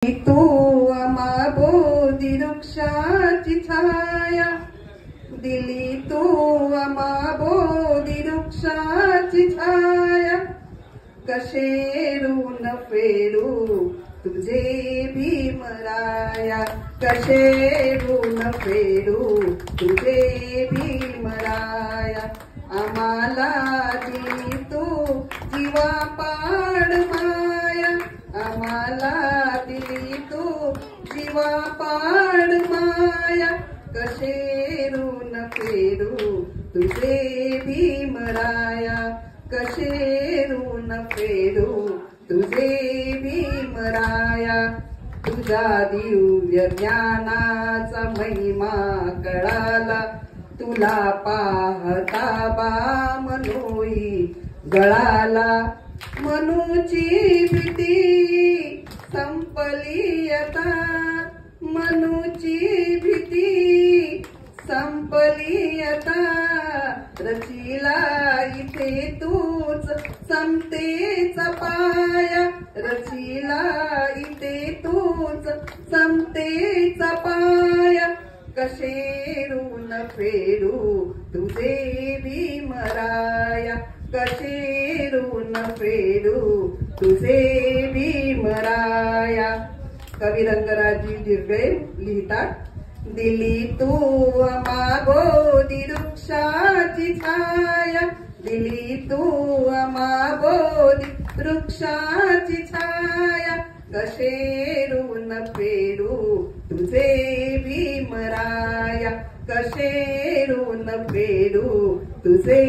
तू आम्हा बोधी वृक्षाची छाया दिली, तू आम्हा बोधी वृक्षाची छाया. कसे ऋण फेडू तुझे भीमराया, कसे ऋण फेडू तुझे भीमराया. आम्हाला दिली तू जीवापाड माया, आम्हाला दिली तू जीवापाड माया. कसे ऋण फेडू तुझे भीमराया, कसे ऋण फेडू तुझे भीमराया. तुझ्या दिव्य ज्ञानाचा महिमा कळाला, तुला पाहता बा मनोई गळाला. मनूची भीती संपली आता, मनूची भीती संपली आता. रचिला इथे तूच समतेचा पाया, रचिला इथे तूच समतेचा पाया. कसे ऋण फेडू तुझे भीमराया, कसे ऋण फेडू तुझे भीमराया. कवी रंगराजी जिरगळे लिहितात, दिली तू आम्हा बोधी वृक्षाची छाया, दिली तू आम्हा बोधी वृक्षाची छाया. कसे ऋण फेडू तुझे भीमराया, कसे ऋण फेडू तुझे